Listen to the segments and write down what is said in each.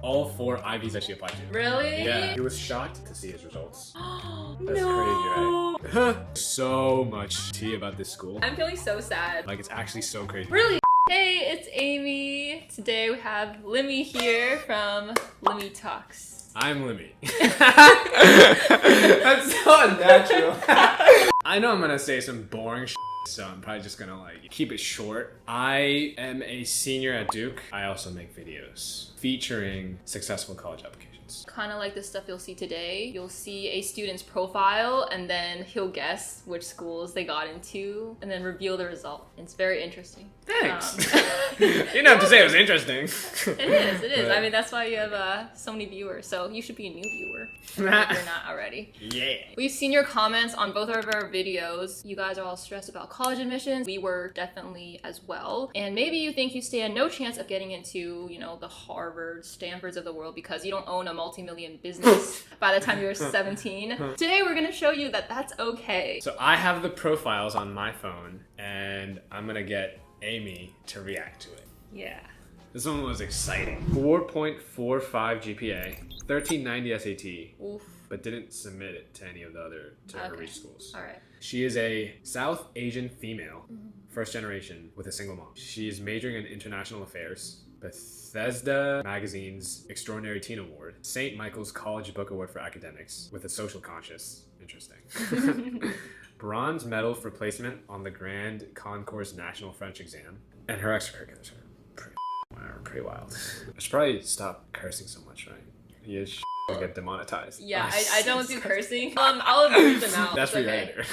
all 4 IVs that she applied to. Really? Yeah. He was shocked to see his results. That's No. crazy, right? So much tea about this school. I'm feeling so sad. Like, it's actually so crazy. Really? Hey, it's Amy. Today we have Limmy here from LimmyTalks. I'm Limmy. That's so unnatural. I know I'm gonna say some boring shit, so I'm probably just gonna like keep it short. I am a senior at Duke. I also make videos featuring successful college applications. Kind of like the stuff you'll see today. You'll see a student's profile and then he'll guess which schools they got into and then reveal the result. It's very interesting. Thanks. You didn't have to say it was interesting. It is. But I mean, that's why you have so many viewers. So you should be a new viewer if you're not already. Yeah. We've seen your comments on both of our videos. You guys are all stressed about college admissions. We were definitely as well. And maybe you think you stand no chance of getting into, you know, the Harvard, Stanfords of the world because you don't own a multi-million business by the time you're 17. Today we're gonna show you that that's okay. So I have the profiles on my phone and I'm gonna get Amy to react to it. Yeah. This one was exciting. 4.45 GPA, 1390 SAT, Oof. but didn't submit it to any of the other her reach schools. All right. She is a South Asian female, first generation with a single mom. She is majoring in international affairs, Bethesda Magazine's Extraordinary Teen Award, St. Michael's College Book Award for Academics with a social conscious. Interesting. Bronze medal for placement on the Grand Concourse National French exam, and her extracurriculars are pretty wild. I should probably stop cursing so much, right? Yeah, will get demonetized. Yeah, I don't do cursing. I'll leave them out. That's for your okay. editor.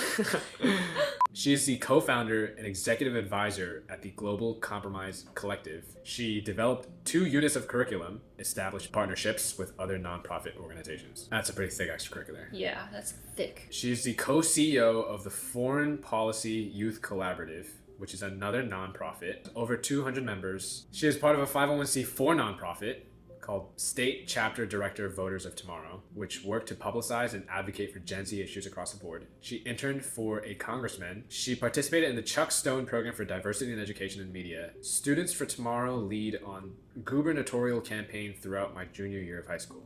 She is the co-founder and executive advisor at the Global Compromise Collective. She developed 2 units of curriculum, established partnerships with other nonprofit organizations. That's a pretty thick extracurricular. Yeah, that's thick. She's the co-CEO of the Foreign Policy Youth Collaborative, which is another nonprofit, over 200 members. She is part of a 501c4 nonprofit called State Chapter Director Voters of Tomorrow, which work to publicize and advocate for Gen Z issues across the board. She interned for a congressman. She participated in the Chuck Stone Program for Diversity in Education and Media. Students for Tomorrow lead on gubernatorial campaign throughout my junior year of high school.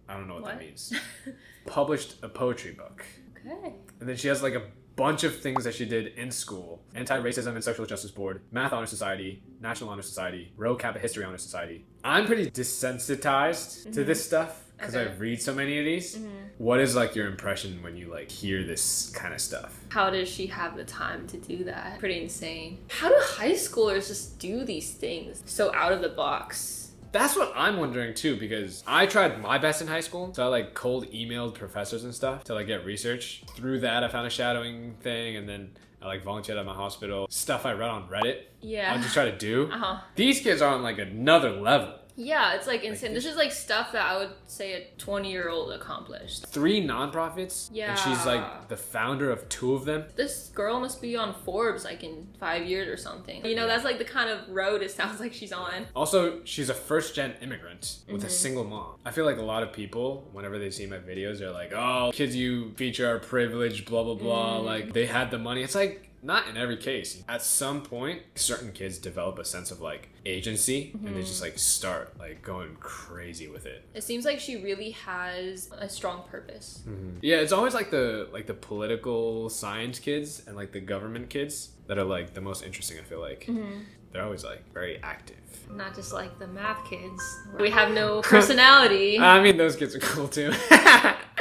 I don't know what that means. Published a poetry book. Okay. And then she has like a bunch of things that she did in school: Anti-Racism and Social Justice Board, Math Honor Society, National Honor Society, Rho Kappa History Honor Society. I'm pretty desensitized to this stuff because I read so many of these. What is like your impression when you like hear this kind of stuff? How does she have the time to do that? Pretty insane. How do high schoolers just do these things so out of the box? That's what I'm wondering too, because I tried my best in high school. So I like cold emailed professors and stuff to like get research. Through that, I found a shadowing thing, and then I like volunteered at my hospital. Stuff I read on Reddit. Yeah. I just try to do. These kids are on like another level. Yeah, it's like insane. This is like stuff that I would say a 20-year-old accomplished. 3 nonprofits. Yeah. And she's like the founder of 2 of them. This girl must be on Forbes like in 5 years or something. You know, that's like the kind of road it sounds like she's on. Also, she's a first-gen immigrant with a single mom. I feel like a lot of people, whenever they see my videos, they're like, oh, kids you feature are privileged, blah, blah, blah. Like, they had the money. It's like, not in every case. At some point, certain kids develop a sense of like agency and they just like start like going crazy with it. It seems like she really has a strong purpose. Yeah, it's always like the political science kids and like the government kids that are like the most interesting, I feel like. They're always like very active. Not just like the math kids. We have no personality. I mean, those kids are cool too.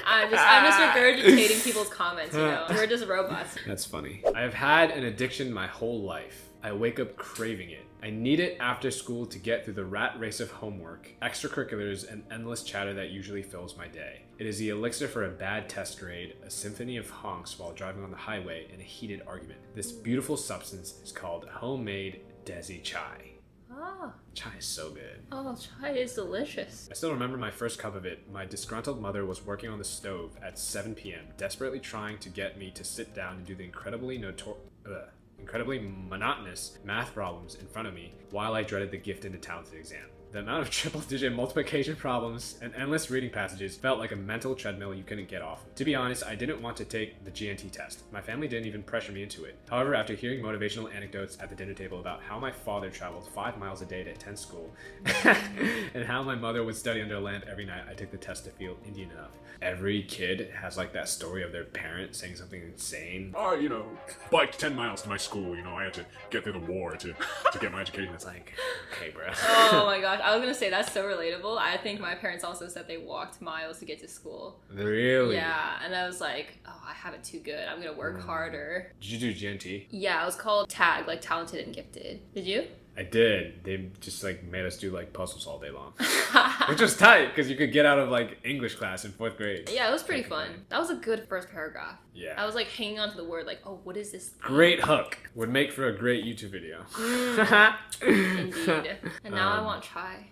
I'm just regurgitating people's comments, you know. We're just robots. That's funny. I have had an addiction my whole life. I wake up craving it. I need it after school to get through the rat race of homework, extracurriculars, and endless chatter that usually fills my day. It is the elixir for a bad test grade, a symphony of honks while driving on the highway, and a heated argument. This beautiful substance is called homemade Desi chai. Oh. Chai is so good. Oh, chai is delicious. I still remember my first cup of it. My disgruntled mother was working on the stove at 7 p.m., desperately trying to get me to sit down and do the incredibly monotonous math problems in front of me while I dreaded the gifted and talented exam. The amount of triple-digit multiplication problems and endless reading passages felt like a mental treadmill you couldn't get off. To be honest, I didn't want to take the GNT test. My family didn't even pressure me into it. However, after hearing motivational anecdotes at the dinner table about how my father traveled 5 miles a day to attend school and how my mother would study under a lamp every night, I took the test to feel Indian enough. Every kid has like that story of their parent saying something insane. Oh, biked 10 miles to my school. I had to get through the war to get my education. It's like, okay, bro. Oh my gosh, I was gonna say that's so relatable. I think my parents also said they walked miles to get to school. Really? Yeah, and I was like, oh, I have it too good. I'm gonna work harder. Did you do GNT? Yeah, it was called TAG, like talented and gifted. Did you? I did. They just like made us do like puzzles all day long, which was tight because you could get out of like English class in 4th grade. Yeah, it was pretty fun. That was a good first paragraph. Yeah. I was like hanging on to the word, like, oh, what is this? Great hook. Would make for a great YouTube video. Indeed. And now I want chai.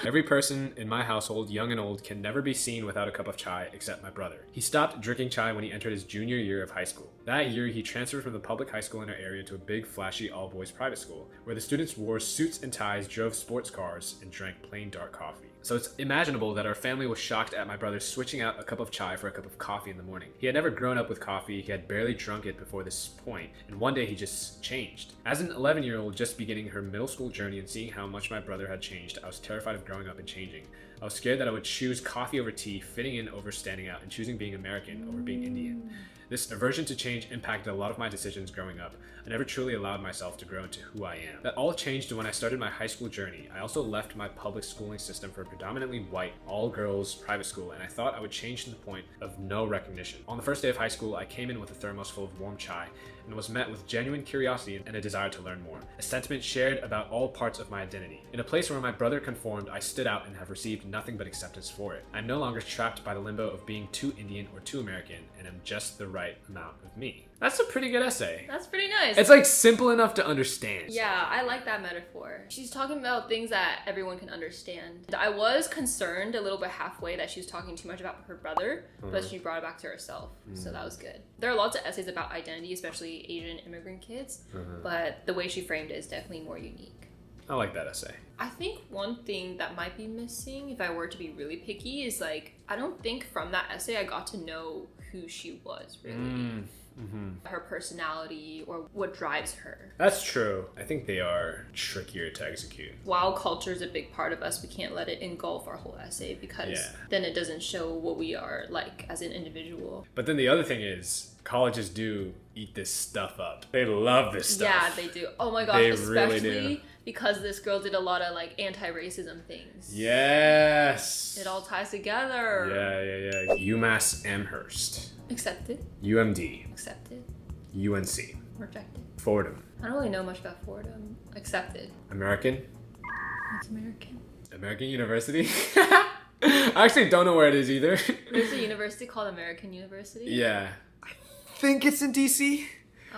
Every person in my household, young and old, can never be seen without a cup of chai except my brother. He stopped drinking chai when he entered his junior year of high school. That year, he transferred from the public high school in our area to a big, flashy, all-boys private school, where the students wore suits and ties, drove sports cars, and drank plain dark coffee. So it's imaginable that our family was shocked at my brother switching out a cup of chai for a cup of coffee in the morning. He had never grown up with coffee, he had barely drunk it before this point, and one day he just changed. As an 11-year-old just beginning her middle school journey and seeing how much my brother had changed, I was terrified of growing up and changing. I was scared that I would choose coffee over tea, fitting in over standing out, and choosing being American over being Indian. This aversion to change impacted a lot of my decisions growing up. I never truly allowed myself to grow into who I am. That all changed when I started my high school journey. I also left my public schooling system for a predominantly white, all-girls private school, and I thought I would change to the point of no recognition. On the first day of high school, I came in with a thermos full of warm chai and was met with genuine curiosity and a desire to learn more. A sentiment shared about all parts of my identity. In a place where my brother conformed, I stood out and have received nothing but acceptance for it. I'm no longer trapped by the limbo of being too Indian or too American, and am just the right amount of me. That's a pretty good essay. That's pretty nice. It's like simple enough to understand. Yeah, I like that metaphor. She's talking about things that everyone can understand. I was concerned a little bit halfway that she was talking too much about her brother, but she brought it back to herself. So that was good. There are lots of essays about identity, especially Asian immigrant kids, but the way she framed it is definitely more unique. I like that essay. I think one thing that might be missing, if I were to be really picky, is like, I don't think from that essay I got to know who she was, really. Her personality or what drives her. That's true. I think they are trickier to execute. While culture is a big part of us, we can't let it engulf our whole essay because then it doesn't show what we are like as an individual. But then the other thing is, colleges do eat this stuff up. They love this stuff. Yeah, they do. Oh my gosh, They especially really do. Because this girl did a lot of like anti-racism things. Yes. It all ties together. Yeah. UMass Amherst. Accepted. UMD. Accepted. UNC. Rejected. Fordham. I don't really know much about Fordham. Accepted. American. It's American. American University. I actually don't know where it is either. There's a university called American University. Yeah. I think it's in DC.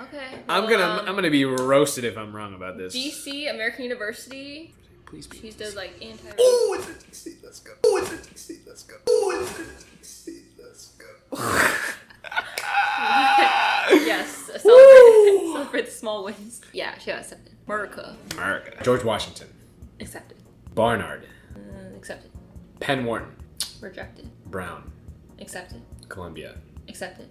Okay. I'm gonna be roasted if I'm wrong about this. DC, American University. Please be. She does like anti. Oh, it's in DC. Let's go. Oh, it's in DC. Let's go. Oh, it's in DC. Let's go. Yes. Celebrate the small wins. Yeah, she got accepted. America. George Washington. Accepted. Barnard. Accepted. Penn Wharton. Rejected. Brown. Accepted. Columbia. Accepted.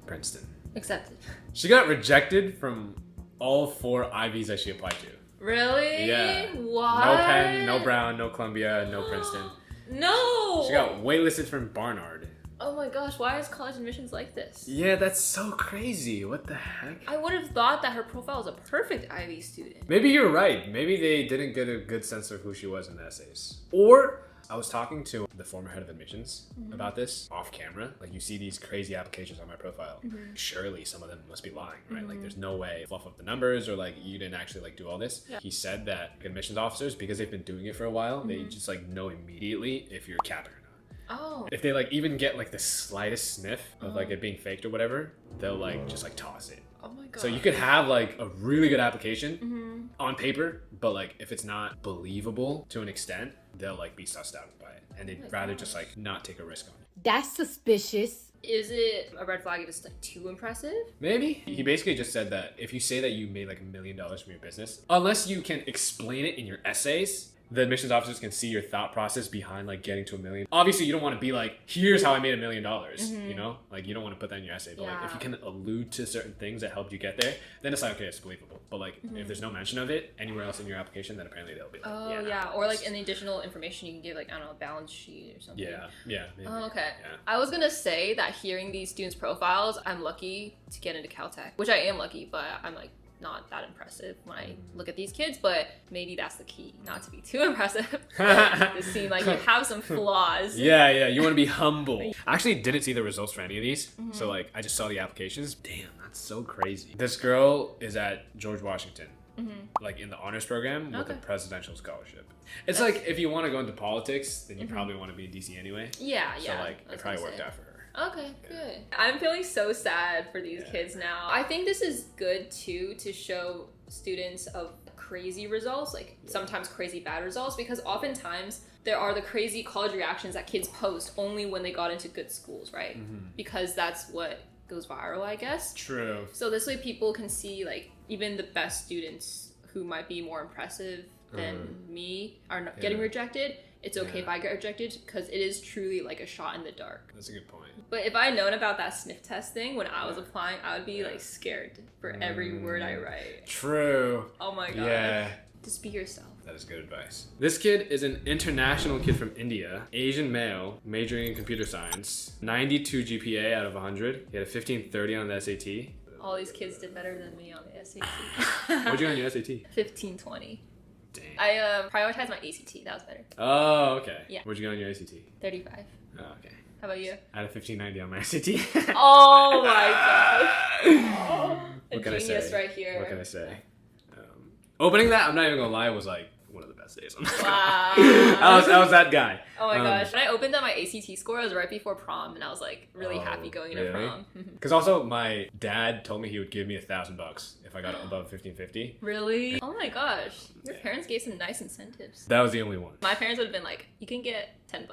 Princeton. Accepted. She got rejected from all 4 Ivies that she applied to. Really? Yeah. What? No Penn, no Brown, no Columbia, no Princeton. No! She got waitlisted from Barnard. Oh my gosh, why is college admissions like this? Yeah, that's so crazy. What the heck? I would have thought that her profile was a perfect Ivy student. Maybe you're right. Maybe they didn't get a good sense of who she was in the essays. Or I was talking to the former head of admissions about this off camera. Like, you see these crazy applications on my profile. Surely some of them must be lying, right? Like, there's no way fluff up the numbers or like you didn't actually like do all this. Yeah. He said that admissions officers, because they've been doing it for a while, they just like know immediately if you're capping or not. Oh. If they like even get like the slightest sniff of like it being faked or whatever, they'll like just like toss it. Oh my god. So you could have like a really good application on paper, but like if it's not believable to an extent, they'll like be sussed out by it, and they'd rather just like not take a risk on it. That's suspicious. Is it a red flag if it's like too impressive? Maybe. He basically just said that if you say that you made like $1 million from your business, unless you can explain it in your essays the admissions officers can see your thought process behind like getting to $1 million. Obviously, you don't want to be like, here's how I made $1 million. You know, like you don't want to put that in your essay. But like if you can allude to certain things that helped you get there, then it's like, okay, it's believable. But like if there's no mention of it anywhere else in your application, then apparently they'll be like, or like any additional information you can give, like I don't know, a balance sheet or something. Maybe. Oh, okay. Yeah. I was gonna say that hearing these students' profiles, I'm lucky to get into Caltech, which I am lucky, but I'm like not that impressive when I look at these kids, but maybe that's the key, not to be too impressive. To seem like you have some flaws. Yeah, you want to be humble. I actually didn't see the results for any of these, so like I just saw the applications. Damn, that's so crazy. This girl is at George Washington, like in the honors program with a presidential scholarship. It's like if you want to go into politics, then you probably want to be in DC anyway. Yeah. So like it probably worked out for her. Okay, good. I'm feeling so sad for these kids now. I think this is good too to show students of crazy results, like sometimes crazy bad results, because oftentimes there are the crazy college reactions that kids post only when they got into good schools, right? Because that's what goes viral, I guess. True. So this way people can see like even the best students who might be more impressive than me are not getting rejected. It's okay if I get rejected because it is truly like a shot in the dark. That's a good point. But if I had known about that sniff test thing when I was applying, I would be like scared for every word I write. True. Oh my god. Yeah. Just be yourself. That is good advice. This kid is an international kid from India, Asian male, majoring in computer science, 92 GPA out of 100. He had a 1530 on the SAT. All these kids did better than me on the SAT. What'd you get on your SAT? 1520. Dang. I prioritized my ACT. That was better. Oh, okay. Yeah. What'd you get on your ACT? 35. Oh, okay. How about you? I had a 1590 on my SAT. Oh my god. What can I genius say? right here. What can I say? Opening that, I'm not even gonna lie, was like one of the best days. Wow. I was that guy. Oh my gosh. When I opened up my ACT score, it was right before prom, and I was like really happy going into prom. Because also my dad told me he would give me $1,000 if I got above 1550. Really? Oh my gosh. Your parents gave some nice incentives. That was the only one. My parents would have been like, you can get $10.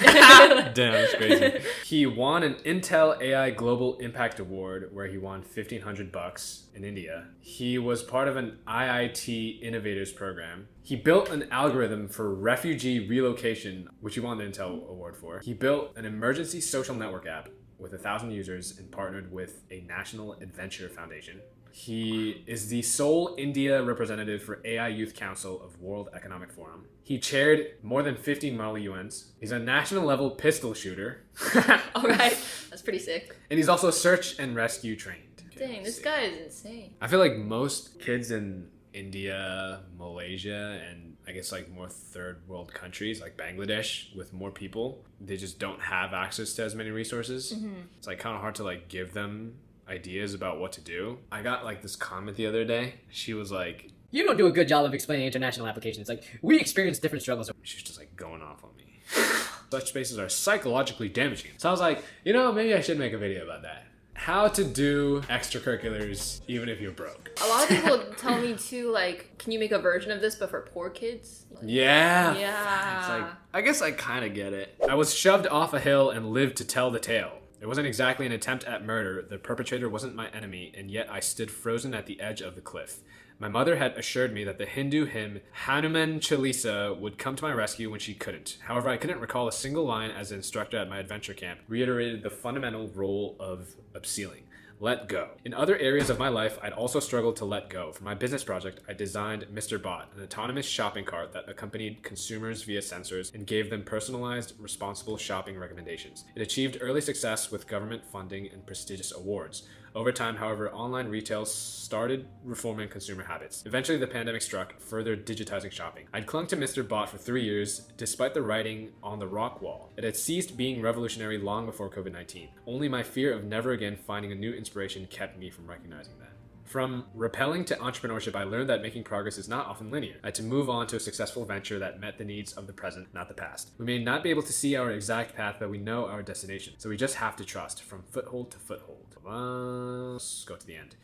Damn, that's crazy. He won an Intel AI Global Impact Award where he won $1,500 in India. He was part of an IIT Innovators program. He built an algorithm for refugee relocation, which he won the Intel Award for. He built an emergency social network app with 1,000 users and partnered with a National Adventure Foundation. He is the sole India representative for AI Youth Council of World Economic Forum. He chaired more than 50 Model UNs. He's a national level pistol shooter. All right. That's pretty sick. And he's also search and rescue trained. Dang, this guy is insane. I feel like most kids in India, Malaysia, and I guess like more third world countries like Bangladesh with more people, they just don't have access to as many resources. It's like kind of hard to like give them ideas about what to do. I got like this comment the other day. She was like, "You don't do a good job of explaining international applications. Like, we experience different struggles." She's just like going off on me. Such spaces are psychologically damaging. So I was like, maybe I should make a video about that. How to do extracurriculars even if you're broke. A lot of people tell me too, like, can you make a version of this but for poor kids? Like, yeah. Yeah. It's like, I guess I kind of get it. I was shoved off a hill and lived to tell the tale. It wasn't exactly an attempt at murder. The perpetrator wasn't my enemy, and yet I stood frozen at the edge of the cliff. My mother had assured me that the Hindu hymn Hanuman Chalisa would come to my rescue when she couldn't. However, I couldn't recall a single line as an instructor at my adventure camp reiterated the fundamental role of abseiling. Let go. In other areas of my life, I'd also struggled to let go. For my business project, I designed Mr. Bot, an autonomous shopping cart that accompanied consumers via sensors and gave them personalized, responsible shopping recommendations. It achieved early success with government funding and prestigious awards. Over time, however, online retail started reforming consumer habits. Eventually, the pandemic struck, further digitizing shopping. I'd clung to Mr. Bot for 3 years, despite the writing on the rock wall. It had ceased being revolutionary long before COVID-19. Only my fear of never again finding a new inspiration kept me from recognizing that. From repelling to entrepreneurship, I learned that making progress is not often linear. I had to move on to a successful venture that met the needs of the present, not the past. We may not be able to see our exact path, but we know our destination. So we just have to trust, from foothold to foothold. Let's go to the end.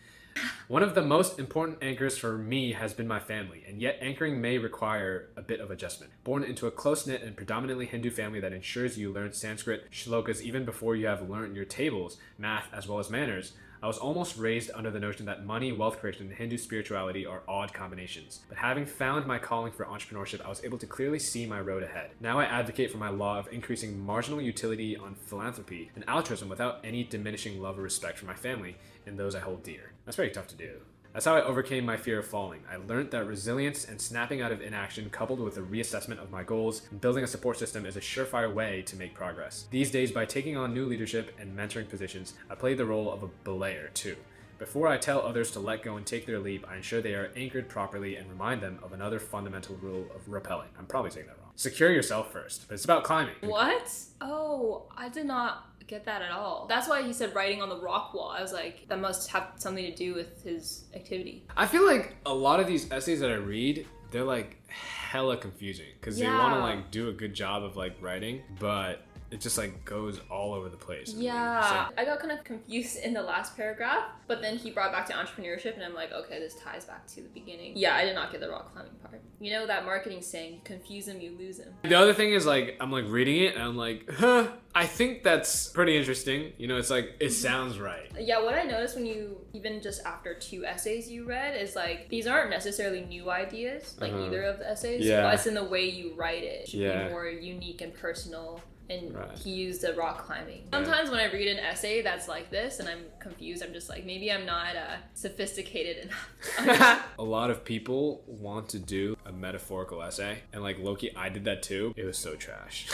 One of the most important anchors for me has been my family, and yet anchoring may require a bit of adjustment. Born into a close-knit and predominantly Hindu family that ensures you learn Sanskrit shlokas even before you have learned your tables, math, as well as manners, I was almost raised under the notion that money, wealth creation, and Hindu spirituality are odd combinations. But having found my calling for entrepreneurship, I was able to clearly see my road ahead. Now I advocate for my law of increasing marginal utility on philanthropy and altruism without any diminishing love or respect for my family and those I hold dear. That's very tough to do. That's how I overcame my fear of falling. I learned that resilience and snapping out of inaction, coupled with a reassessment of my goals and building a support system, is a surefire way to make progress. These days, by taking on new leadership and mentoring positions, I play the role of a belayer too. Before I tell others to let go and take their leap, I ensure they are anchored properly and remind them of another fundamental rule of rappelling. I'm probably saying that wrong. Secure yourself first, but it's about climbing. What? Oh, I did not get that at all. That's why he said writing on the rock wall. I was like, that must have something to do with his activity. I feel like a lot of these essays that I read, they're like hella confusing because they want to like do a good job of like writing, but it just like goes all over the place. Yeah. I got kind of confused in the last paragraph, but then he brought back to entrepreneurship and I'm like, okay, this ties back to the beginning. Yeah, I did not get the rock climbing part. You know that marketing saying, you confuse them, you lose them. The other thing is like, I'm like reading it and I'm like, huh, I think that's pretty interesting. You know, it's like, it sounds right. Yeah, what I noticed when you, even just after 2 essays you read, is like, these aren't necessarily new ideas, like either of the essays, but it's in the way you write it. It should be more unique and personal. And he used the rock climbing. Sometimes when I read an essay that's like this and I'm confused, I'm just like, maybe I'm not sophisticated enough. A lot of people want to do a metaphorical essay, and like Loki, I did that too. It was so trash.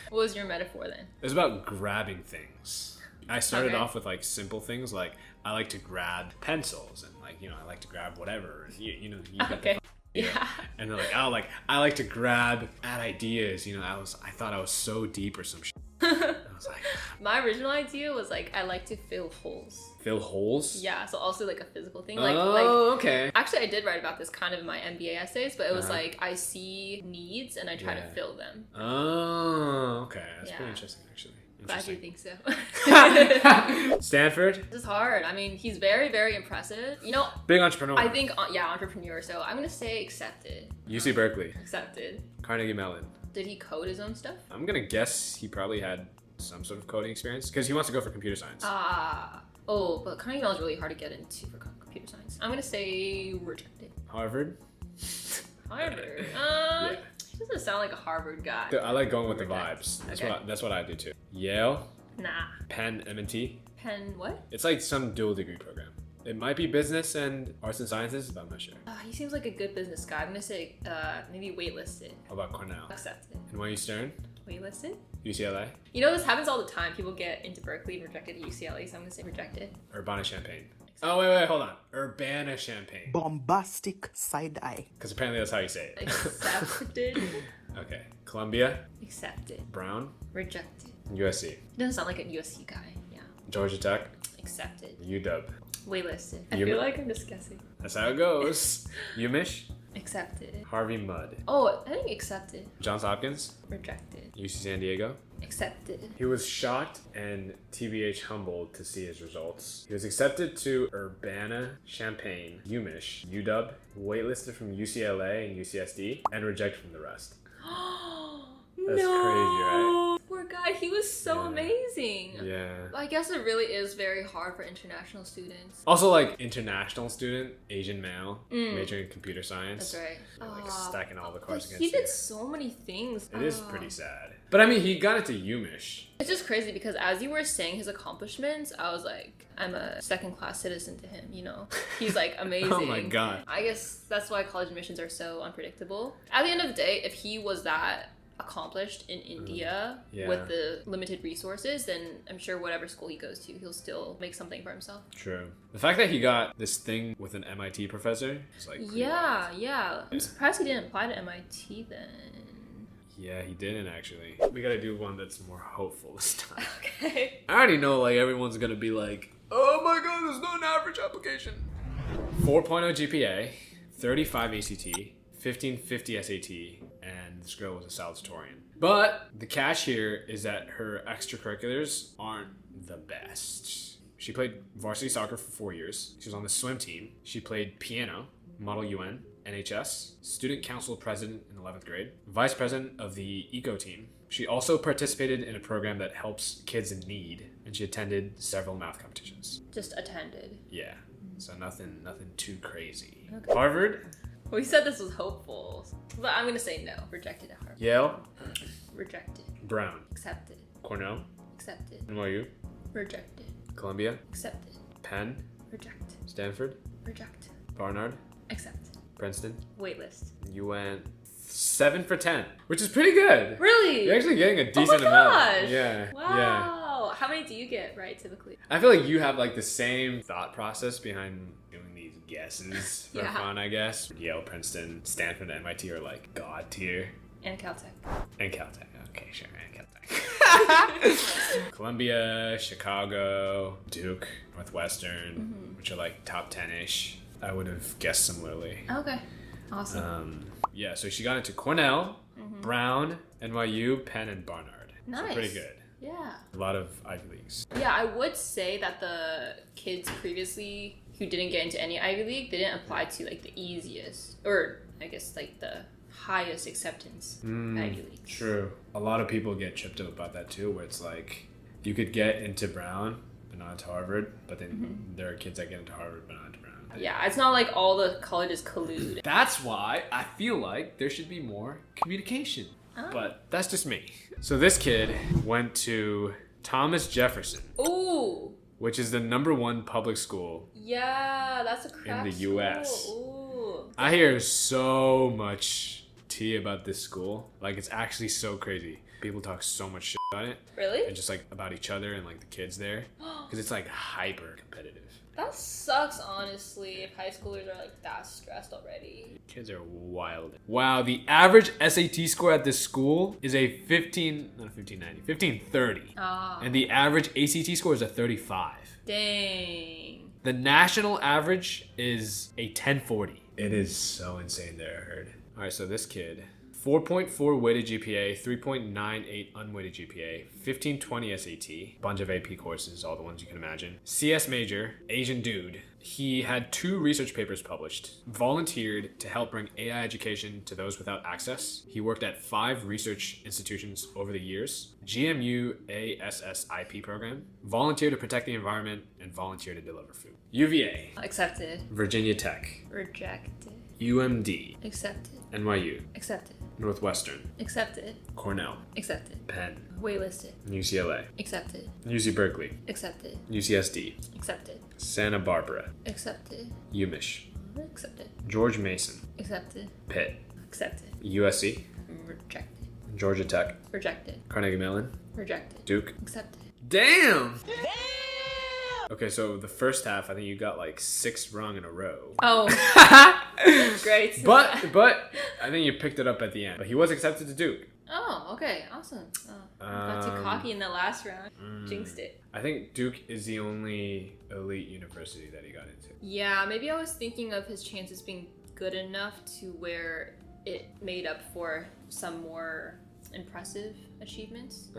What was your metaphor then? It was about grabbing things. I started off with like simple things like I like to grab pencils and like, you know, I like to grab whatever. You know, you get the Yeah. And they're like, oh, like I like to grab at ideas. You know, I thought I was so deep or some shit. I was like, my original idea was like, I like to fill holes. Fill holes? Yeah, so also like a physical thing. Okay. Actually, I did write about this kind of in my MBA essays, but it was like, I see needs and I try to fill them. Oh, okay. That's pretty interesting, actually. Glad you think so. Stanford? This is hard. I mean, he's very, very impressive. You know, big entrepreneur. I think, entrepreneur. So I'm gonna say accepted. UC Berkeley. Accepted. Carnegie Mellon. Did he code his own stuff? I'm gonna guess he probably had some sort of coding experience because he wants to go for computer science. Oh, but Carnegie Mellon is really hard to get into for computer science. I'm gonna say rejected. Harvard? Harvard. He doesn't sound like a Harvard guy. I like going with the vibes. That's what I do too. Yale? Nah. Penn, M&T? Penn what? It's like some dual degree program. It might be business and arts and sciences, but I'm not sure. He seems like a good business guy. I'm gonna say maybe waitlisted. How about Cornell? Accepted. NYU Stern? Waitlisted? UCLA? You know, this happens all the time. People get into Berkeley and rejected at UCLA, so I'm gonna say rejected. Urbana-Champaign. Oh, wait, hold on. Urbana-Champaign. Bombastic side eye. Because apparently that's how you say it. Accepted. Okay. Columbia? Accepted. Brown? Rejected. USC? He doesn't sound like a USC guy. Yeah. Georgia Tech? Accepted. UW? Waitlisted. I feel like I'm just guessing. That's how it goes. UMich? Accepted. Harvey Mudd? Oh, I think accepted. Johns Hopkins? Rejected. UC San Diego? Accepted. He was shocked and TBH humbled to see his results. He was accepted to Urbana-Champaign, UMich, UW, waitlisted from UCLA and UCSD, and rejected from the rest. That's crazy, right? Poor guy, he was so amazing. Yeah. I guess it really is very hard for international students. Also, like, international student, Asian male, majoring in computer science. That's right. And, like, stacking all the cards against He you. did so many things. It is pretty sad. But I mean, he got into UMich. It's just crazy because as you were saying his accomplishments, I was like, I'm a second-class citizen to him, you know? He's like amazing. Oh my god. I guess that's why college admissions are so unpredictable. At the end of the day, if he was that accomplished in India with the limited resources, then I'm sure whatever school he goes to, he'll still make something for himself. True. The fact that he got this thing with an MIT professor is like Yeah. I'm surprised he didn't apply to MIT then. Yeah, he didn't actually. We gotta do one that's more hopeful this time. Okay. I already know like everyone's gonna be like, oh my god, there's not an average application. 4.0 GPA, 35 ACT, 1550 SAT, and this girl was a salutatorian. But the catch here is that her extracurriculars aren't the best. She played varsity soccer for 4 years. She was on the swim team. She played piano, Model UN, NHS, student council president in 11th grade, vice president of the eco team. She also participated in a program that helps kids in need, and she attended several math competitions. Just attended. Yeah, so nothing too crazy. Okay. Harvard, Well, you said this was hopeful, but I'm gonna say no. Rejected at Harvard. Yale, Rejected. Brown, Accepted. Cornell, Accepted. NYU, Rejected. Columbia, Accepted. Penn, Reject. Stanford, Reject. Barnard, Accept. Princeton. Waitlist. You went 7 for 10, which is pretty good. Really? You're actually getting a Oh my decent amount. gosh. Yeah. Wow. Yeah. How many do you get right typically? I feel like you have like the same thought process behind doing these guesses for Yeah. fun, I guess. Yale, Princeton, Stanford, and MIT are like god tier. And Caltech. And Caltech. Okay, sure. And Caltech. Columbia, Chicago, Duke, Northwestern, which are like top 10-ish. I would have guessed similarly. Okay. Awesome. Yeah, so she got into Cornell, Brown, NYU, Penn, and Barnard. Nice. So pretty good. Yeah. A lot of Ivy Leagues. Yeah, I would say that the kids previously who didn't get into any Ivy League, they didn't apply to like the easiest, or I guess like the highest acceptance Ivy League. True. A lot of people get tripped up about that too, where it's like you could get into Brown but not into Harvard, but then there are kids that get into Harvard but not into Brown. Yeah, it's not like all the colleges collude. That's why I feel like there should be more communication. Oh. But that's just me. So this kid went to Thomas Jefferson, Ooh. which is the #1 public school. Yeah, that's a crap the school. US. Ooh. I hear so much tea about this school. Like, it's actually so crazy. People talk so much shit about it. Really? And just like about each other and like the kids there. Because it's like hyper competitive. That sucks, honestly, if high schoolers are like that stressed already. Kids are wild. Wow, the average SAT score at this school is a 1530. Ah. And the average ACT score is a 35. Dang. The national average is a 1040. It is so insane there, I heard. All right, so this kid, 4.4 weighted GPA, 3.98 unweighted GPA, 1520 SAT, bunch of AP courses, all the ones you can imagine. CS major, Asian dude. He had 2 research papers published, volunteered to help bring AI education to those without access. He worked at 5 research institutions over the years, GMU ASSIP program, volunteered to protect the environment, and volunteered to deliver food. UVA, Accepted. Virginia Tech, Rejected. UMD, Accepted. NYU, Accepted. Northwestern, Accepted. Cornell, Accepted. Penn, Waitlisted. UCLA, Accepted. UC Berkeley, Accepted. UCSD, Accepted. Santa Barbara, Accepted. UMich, Accepted. George Mason, Accepted. Pitt, Accepted. USC, Rejected. Georgia Tech, Rejected. Carnegie Mellon, Rejected. Duke. Accepted. Damn! Okay, so the first half, I think you got like 6 wrong in a row. Oh. Great. But I think you picked it up at the end. But he was accepted to Duke. Oh, okay. Awesome. Oh, I got too cocky in the last round. Jinxed it. I think Duke is the only elite university that he got into. Yeah, maybe I was thinking of his chances being good enough to where it made up for some more impressive achievements.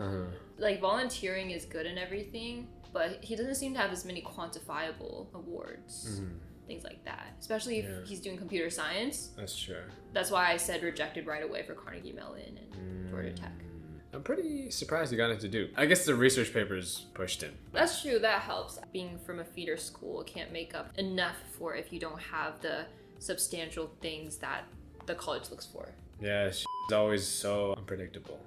Like, volunteering is good and everything, but he doesn't seem to have as many quantifiable awards. Things like that. Especially if he's doing computer science. That's true. That's why I said rejected right away for Carnegie Mellon and Georgia Tech. I'm pretty surprised he got into Duke. I guess the research papers pushed him. That's true, that helps. Being from a feeder school can't make up enough for if you don't have the substantial things that the college looks for. Yeah, it's always so unpredictable.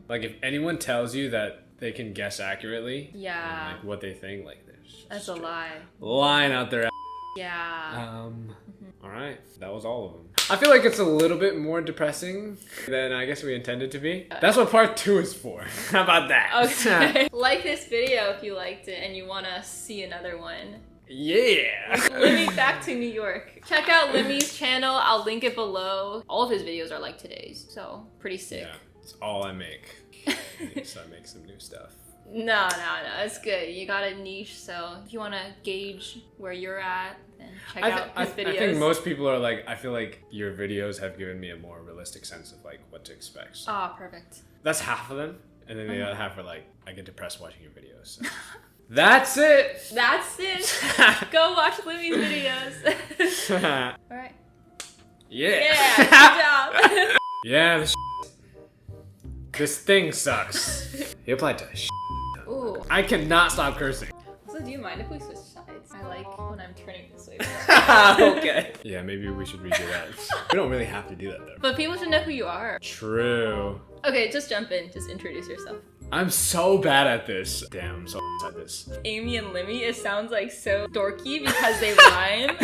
Like, if anyone tells you that they can guess accurately, Yeah. and, like, what they think, like, there's That's a lie. line out there. Yeah. All right, that was all of them. I feel like it's a little bit more depressing than I guess we intended to be. That's what part 2 is for. How about that? Okay. Like this video if you liked it and you want to see another one. Yeah. Limmy back to New York. Check out Limmy's channel. I'll link it below. All of his videos are like today's, so pretty sick. Yeah, it's all I make. So I make some new stuff. No, it's good. You got a niche, so if you want to gauge where you're at, then check out his videos. I think most people are like, I feel like your videos have given me a more realistic sense of like what to expect. So Oh, perfect. that's half of them. And then the other half are like, I get depressed watching your videos. So. That's it! That's it. Go watch Limmy's videos. All right. Yeah, good job. Yeah, this thing sucks. He applied to Ooh. I cannot stop cursing. So do you mind if we switch sides? I like when I'm turning this way. Okay. Yeah, maybe we should redo that. We don't really have to do that though. But people should know who you are. True. Okay, just jump in. Just introduce yourself. I'm so bad at this. Damn, I'm so at this. Amy and Limmy, it sounds like so dorky because they rhyme.